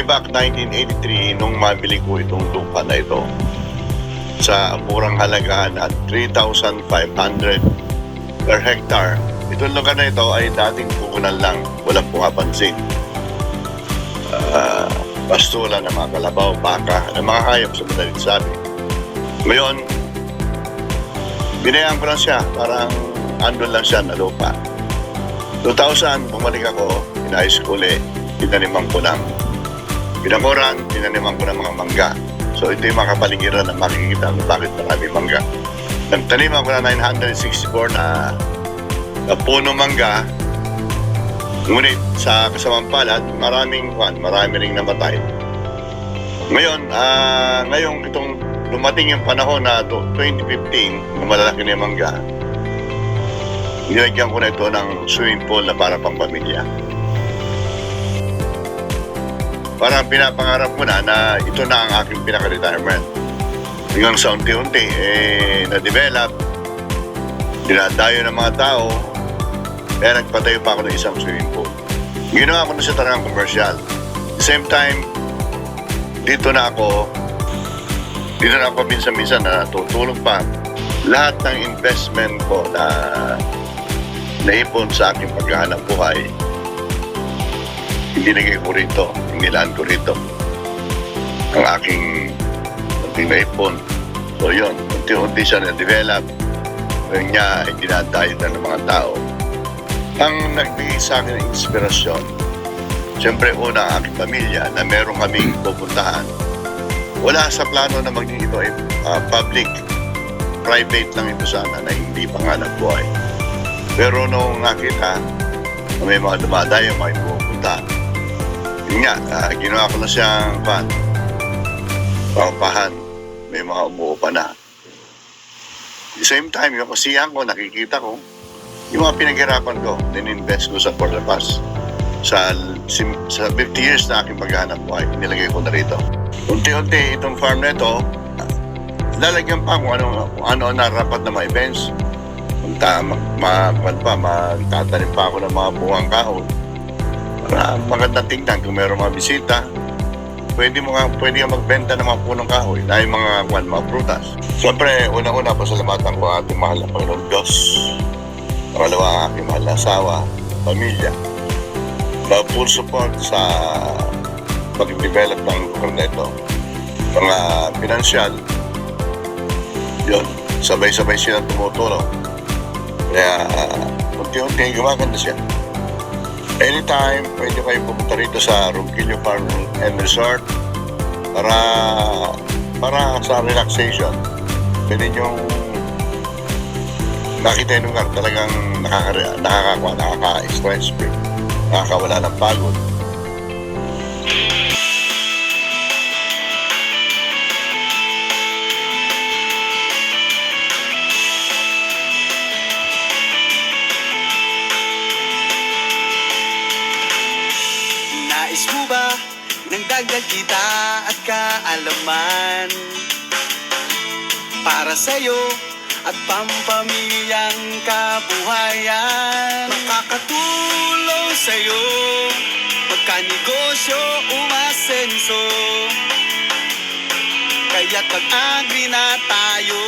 way back 1983 nung mabili ko itong lupa na ito sa murang halaga at 3,500 per hectare. Itong lugar na ito ay dating pukunan lang, walang pumapansin. Pastula ng mga kalabaw, baka, ng mga hayop sa madaling sabi. Ngayon, binayaan ko lang siya, parang andun lang siya na lupa. 2000, bumalik ako, inayos ko ulit, tinaniman ko ng pinakuran, tinaniman ko ng mga mangga. So ito yung mga kapaligiran na makikita kung bakit marami mangga. Nagtaniman ko na 964 na puno mangga. Ngunit sa kasamang palad, marami ring namatay. Ngayon, ngayong itong lumating yung panahon na 2015, na malalaki na yung mangga, nilagyan ko na ito ng swimming pool na para pang pamilya. Parang pinapangarap ko na ito na ang aking pinaka-retirement. Hanggang sa unti-unti, na-develop, dinadayo ng mga tao, kaya nagpatayo pa ako ng isang swimming pool. Ginawa ko na siya talagang commercial. At the same time, dito na ako minsan-minsan na tutulong pa. Lahat ng investment ko na naipon sa aking paghahanap buhay, inilagay ko rito, inilaan ko rito ang aking naipon. So yun, unti-unti siya na-develop. Ngayon niya ay dinadayo na ng mga tao. Ang nagbigay sa akin ng inspirasyon, siyempre una ang aking pamilya na meron kaming pupuntahan. Wala sa plano na maging ito ay public, private lang ito sana na hindi panganap buhay. Pero nung nakita na may mga dumadayo, may pupunta, yun nga, ginawa ko na siyang paupahan, may mga umuupa na. At the same time, yung kasiyahan ko, nakikita ko, yung mga pinaghirapan ko, din-invest ko sa For the Past. Sa 50 years na aking paghahanap buhay, nilagay ko na rito. Unti-unti itong farm na ito, lalagyan pa kung ano narapat na mga events. Magtatanim pa ako ng mga buwang kahoy. Para magandang tingnan kung mayroong mga bisita. Pwede ka magbenta ng mga punong kahoy na yung mga prutas. Siyempre, unang-una pasalamatan ko ang ating mahal na Panginoong Diyos. Pangalawa ang aking mahal na asawa, pamilya. Full support sa pag-develop ng lugar na ito. Mga pinansyal, yun, sabay-sabay silang tumutulong. Kaya, unti-unti gumaganda siya. Anytime, pwede kayo pumunta rito sa Ronquillo Farm and Resort para sa relaxation. Pwede nyo nakita yung lugar, talagang nakaka-stress free, nakakawala ng pagod. Nais mo ba ng dagdag kita at kaalaman para sa'yo at pampamilyang kabuhayan? Makakatulong sa'yo pagkanegosyo umasenso, kaya't mag-agri na tayo.